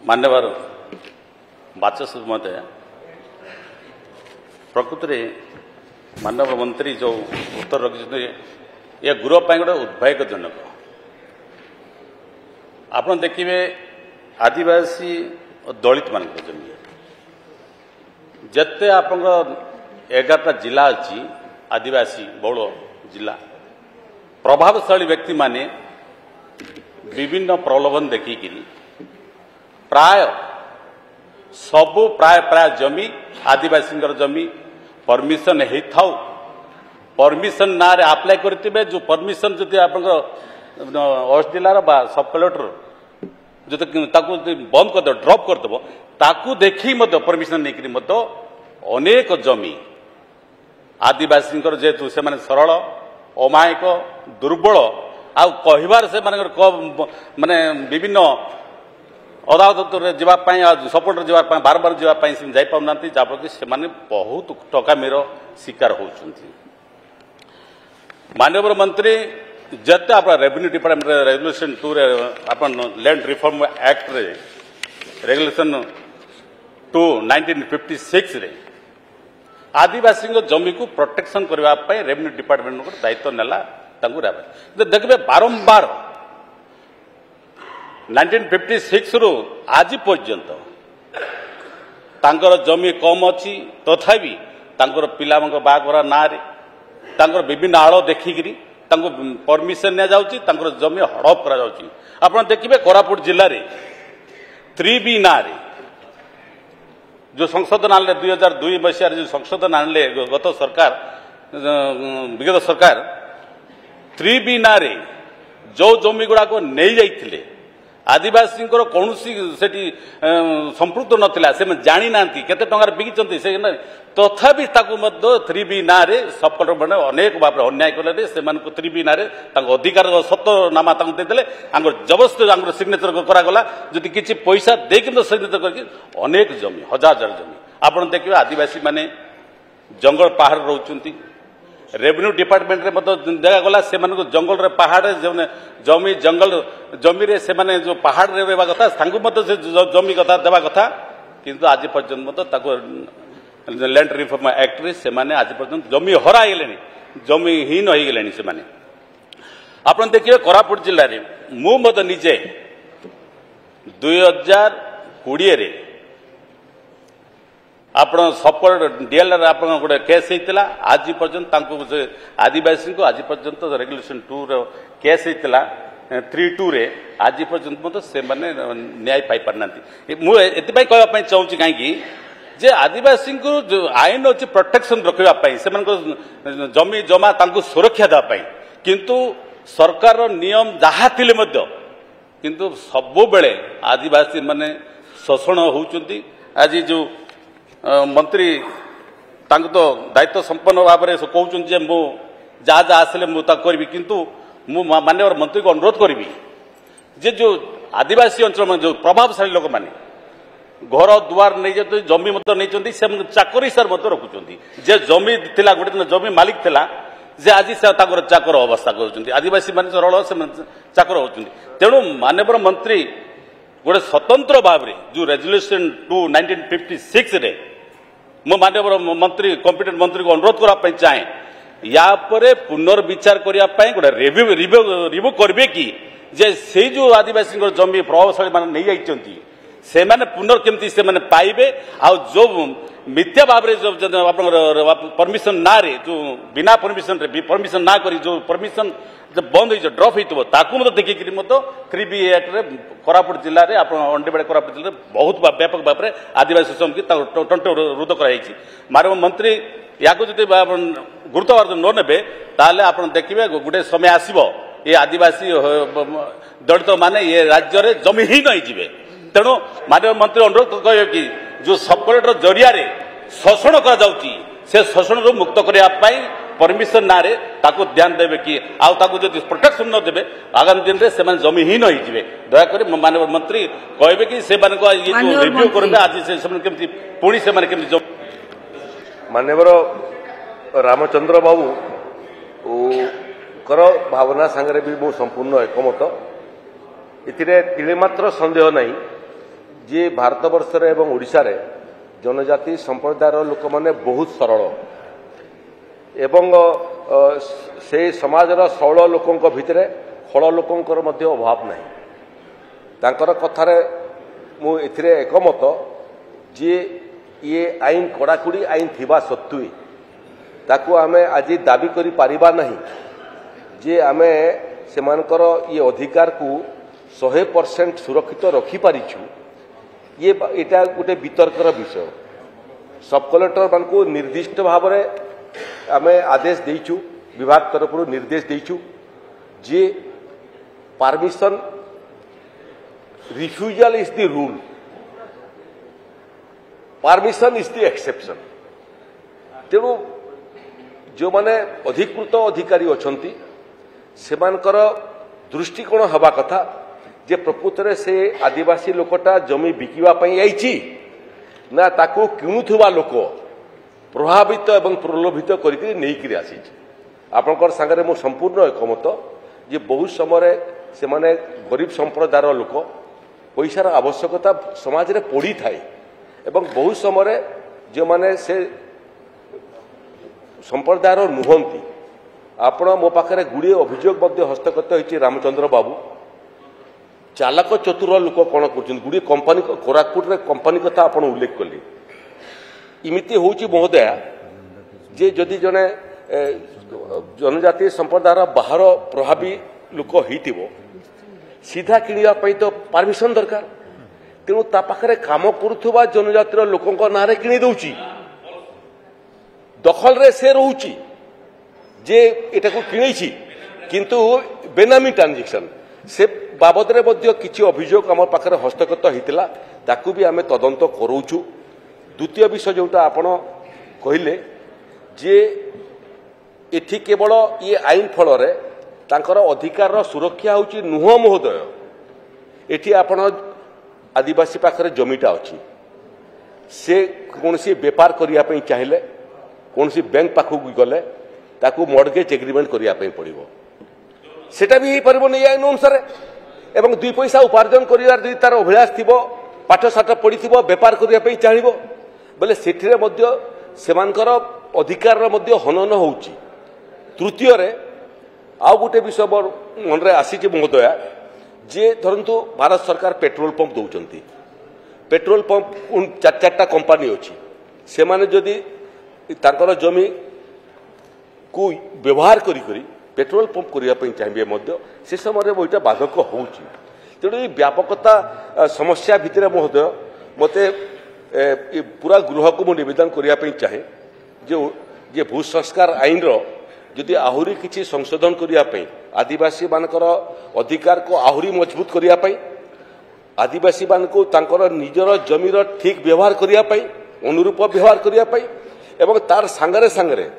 मान्यवर बाचस्पति महोदय प्रकृत में माननीय मंत्री जो उत्तर रखिए यह गृह गोटे उद्वेगजनक आप देखिए आदिवासी और दलित मान जमी जिते आप 11टा जिला अच्छी आदिवासी बहुल जिला प्रभावशाली व्यक्ति माने विभिन्न प्रलोभन देखिक प्राय सबू प्राय जमी आदिवासी जमी परमिशन है था परमिशन ना रे अप्लाई करते जो परमिशन जब आप वेस्ट जिलार सब कलेक्टर जो बंद करदे ड्रप करदेव ताकू देखी परमिशन नहीं अनेक जमी आदिवासी जेहेतु से सरल अमायिक दुर्बल आ कहबार से माने विभिन्न अदालत जावाई सपोर्ट जावाई बार बार जावाई जापाना जहाँफल से बहुत टकामीर शिकार होती माननीय मंत्री जिते आप रेवेन्यू डिपार्टमेंट रेगुलेशन 2 आप लैंड रिफॉर्म एक्ट रे रेगुलेशन 2 1956 रे आदिवासी जमी को प्रोटेक्शन करने रेवेन्यू डिपार्टमेंट दायित्व नेला देखिए बारंबार 1956 रु आज पर्यंत तांकर जमी कम अच्छी तथापि तांकर पिला बाघर ना विभिन्न आड़ देखिकी परमिशन नि जाउची तांकर जमी हड़प करा जाउची आपण देखिबे कोरापुट जिल्ला रे 3B ना रे जो संशोधन आनले 2002 मसीह जो संशोधन आनले गत सरकार विगत सरकार 3B ना रे जो जमी गुड़ा को नहीं जाइथिले आदिवासी कौन संपृक्त नथिला से जानी नांती केते टंगार बिकिचंती से तथापि ताकू 3B ना रे सब कलेक्टर माने अनेक भाव अन्याय कले से 3B ना रे अधिकार सत्तनामा देदेले जबरदस्त सिग्नेचर करागला जदि किसी पैसा देकिन सिग्नेचर करके अनेक जमी हजार हजार जमी आपड़ देखिए आदिवासी माने जंगल पहाड़ रोचंती रेवेन्यू डिपार्टमेंट रे दिगला से जंगल रे पहाड़ जमी जंगल जमी रे से जो पहाड़ रे रहबा कथा से जमी कथा देवा कथा किंतु आज पर्यंत लैंड रिफॉर्म एक्ट रे से आज पर्यंत जमी हराइले जमीहीन हो गले से आप देखिए कोरापुट जिले में मु निजे 2020 रे आप सपोर्ट डीएलआर आप गोटे केस होता आज पर्यंत आदिवासी को आज पर्यंत रेगुलेशन 2 केस होता 3(2) रे आज पर्यंत से न्याय पाई पारना मुझे कहवाई चाहूँगी कहीं जे आदिवासी को जो आईन अच्छी प्रोटेक्शन रखापी से जमी जमा सुरक्षा देवाई किंतु सरकार नियम जहाँ किंतु सबु बेले आदिवासी माने शोषण होती आज जो मंत्री तो दायित्व संपन्न भाव में कहते मु जहाँ जहाँ आसिले मुझे करी किंतु मु माननीय मंत्री को अनुरोध करी जे जो आदिवासी अंचल में जो प्रभावशाली लोक मैंने घर दुआर नहीं जाते जमी नहीं चाकरी सार रखुच्च जे जमी थिला गोटे जमी मालिक थिला जे आज से चाकर अवस्था कर आदिवासी मान सरल से चाकर होती तेणु माननीय मंत्री गोटे स्वतंत्र भाव में जो रेजुलेशन 2 1956 रे मो माननीय मंत्री कॉम्पिटेंट मंत्री को अनुरोध करने चाहे या पर पुनर्विचार करने गोटे रिव्यू करेंगे कि जे से जो आदिवासी जमी प्रभावशाली मान नहीं जाइछंती से माने पुनर्केमती से माने पाइबे आ जो मिथ्या भाव में परमिशन ना रे जो बिना परमिशन ना करी जो परमिशन जब बंद हो ड्रप हो देखिक 3B एक्ट रे कोरापुट जिले में आप अंडीबेड़ कोरापुट जिले बहुत व्यापक भाव में आदिवासी समिति टंट रुद्ध कराई माननीय मंत्री या गुरुत्वार न ने आप देखिए गोटे समय आसो ये आदिवासी दलित माने ये राज्य में जमीहीन हो तेणु माननीय मंत्री अनुरोध कहे कि जो सब कलेक्टर जरिया शोषण कर शोषण रू मुक्त करने परमिशन ना रे ताकू ध्यान देवे कि आउ जब प्रोटेक्शन न देवे आगामी दिन में से जमीहीन हो दयाकोरी माननीय मंत्री कहे कि से रिव्यू करेंगे आज से पुणी से माननीय रामचंद्र बाबू कर भावना सांगे भी मु संपूर्ण एकमत इतिरे तिले मात्र संदेह नहीं जे भारतवर्ष एवं ओडिशा रे जनजाति संप्रदायर लोक माने बहुत सरल एवं से समाजर सरल लोकों भितर हल लोकंकर मध्य अभाव नहीं तांकर कथारे मु एथिरे एकमत जे ये आईन कड़ाकड़ी आईन थिबा सत्वे ताकू आमे आज दाबी करि पारिबा नहीं जे आमे सेमानकर ये अधिकार को 100% सुरक्षित रखि पारिछु ये एटा गोटे वितर्कर विषय सब कलेक्टर मान को निर्दिष्ट भाव में आमे आदेश देइछु विभाग तरफ निर्देश देइछु जे permission refusal is the rule permission is the exception तेणु जो माने अधिकृत अधिकारी अछंती सेमानकर दृष्टिकोण हवा कथा जे प्रकृत रे से आदिवासी लोकटा जमी बिकिवा पई आइछि ना ताकू किणुथुवा लोक प्रभावित एवं प्रलोभित करके नहीं आसी आपंकर सांगरे मो संपूर्ण एकमत जे बहुत समय से माने गरीब संप्रदायर लोक पैसार आवश्यकता समाज रे पड़ी थाए एवं बहुत समय जो माने से संप्रदायर नुहंती आपण मो पाखरे गुड़े अभियोग हस्तगत होती रामचंद्र बाबू चालक चतुर लोक कौन कर गुड़े कंपानी कोरापुट कंपानी कथा आप उल्लेख कले इमिति होची महोदया जे जदि जने जनजातीय संप्रदायर बाहर प्रभावी लोक होइतिबो सीधा किनिया पई तो परमिशन दरकार तेणु ता पाखरे काम करुथुबा जनजातीय लोकंक नारे किनि दउची दखल रे से रहउची जे एटा को किनेछि किंतु बेनामी ट्रांजैक्शन से बाबद रे मध्य किछि अभियोग हमर पाखरे हस्तगत हितला ताकू भी आमे तदंत करूछु द्वितीय विषय जोटा आपण कहिले जे एथि केवल ये आईन फल रे तांकर अधिकार सुरक्षा होची नुह महोदय एथि आपण आदिवासी पाखरे जमीटा अछि से कोनसी व्यापार करिया पई चाहिले कोनसी बैंक पाखु गले ताकू मॉर्गेज एग्रीमेंट करिया पई पड़िबो सेटा भी परबो नै आईन अनुसार एवं दुई पैसा उपार्जन करिवार दि तार अभिलाष थिबो पाठ साठ पड़िथिबो व्यापार करिया पई चाहिबो बोले सेठिरे मध्य सेमानकर अधिकार मध्य हनन होउची तृतीय रे आउ गोटे विषय मन रे आसी महोदया जे धरंतु भारत सरकार पेट्रोल पंप दउचंती पेट्रोल पंप चार चारटा कंपनी अछि से माने जदि तांकर जमी को व्यवहार करी करी पेट्रोल पंप करिया पई चाहिए मध्य से समय वहीटा बाधक होउची तेणु व्यापकता समस्या भितर महोदय मते पूरा गृह को निवेदन करिया पई चाहे जो जे भू संस्कार आईन रो जदि आहुरी किछि संशोधन करिया पई आदिवासी मानकर अधिकार को आहुरी मजबूत करिया पई आदिवासी मान को तांकर निजर जमीर ठीक व्यवहार करिया पई अनुरूप व्यवहार करिया पई एवं तार सांगरे सांगरे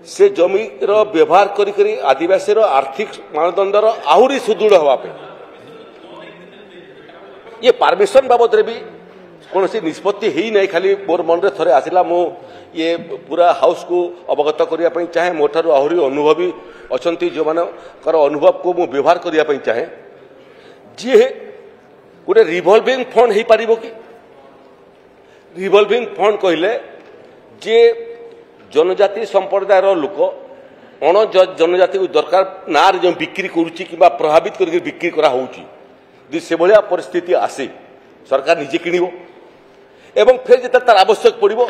से जमीर व्यवहार करी करी आदिवासी आर्थिक मानदंडर आहुरी सुदृढ़ हवा पे ये परमिशन बाबद रे भी कौन सी निष्पत्ति ही नहीं खाली मोर मन रे थरे आसिला मो ये पूरा हाउस को अवगत करिया पई चाहे मोठारु आहुरी अनुभवी अछंती जो मानकर अनुभव को मु व्यवहार करिया पई चाहे जे गोटे रिवॉल्विंग फंड ही पारिबो कि रिवॉल्विंग फंड कहले जे जनजाति संप्रदायर लोक अण जनजाति को दरकार ना जो बिक्री करुच्ची कि प्रभावित करके बिक्री करा होउची से भाया परिस्थिति आसे सरकार निजे किणव एवं फिर जो तार आवश्यक पड़ो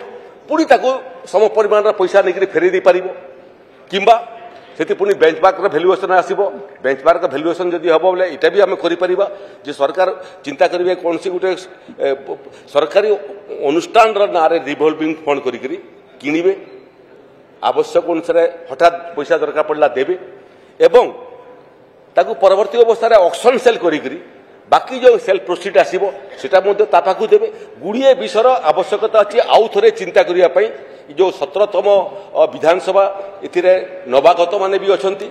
पुणी ताको सम परिमाण पैसा नहीं फेरे दे पारिबो किंबा सेति पुणी बेंचमार्क भैल्युएसन आसीबो बेंचमार्क भैल्युएसन जदि हबो बोले एटा भी आमे करि परिबा जे सरकार चिंता करिवे कोन सी गुटे सरकारी अनुष्ठान र नारे रिवॉल्विंग फंड करि किनिबे आवश्यक अनुसार हठात पैसा दरकार पड़ला देवे एवं ताकू परवर्ती अवस्था ऑक्शन सेल करी बाकी जो सेल प्रोसीड आसीबो सेटा मध्ये तापाकू देवे गुड़िए विषयर आवश्यकता अच्छी आउ थे चिंता करिया पई जो 17तम विधानसभा एथिरे नवागत माने भी अछंती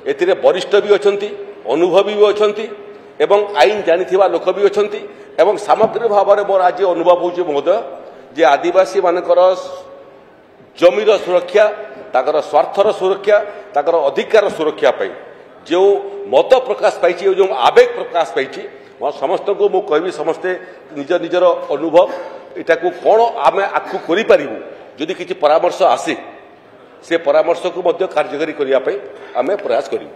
एथिरे वरिष्ठ भी अछंती अनुभवी भी अछंती एवं आईन जानिथिबा लोक भी अछंती एवं सामग्रिक भाव में मोर आज अनुभव होउची महोदय जे आदिवासी मानकर जमीर सुरक्षा ताकर स्वार्थर सुरक्षा ताकर अधिकार सुरक्षा पाई जो मत प्रकाश पाई जो आवेग प्रकाश पाई समस्त को मु कहबी समस्ते निज निजर अनुभव इटा को कौन आम आगू करूँ जदि किसी परामर्श आसे से परामर्श को कार्यकारी करने आम प्रयास करूँ।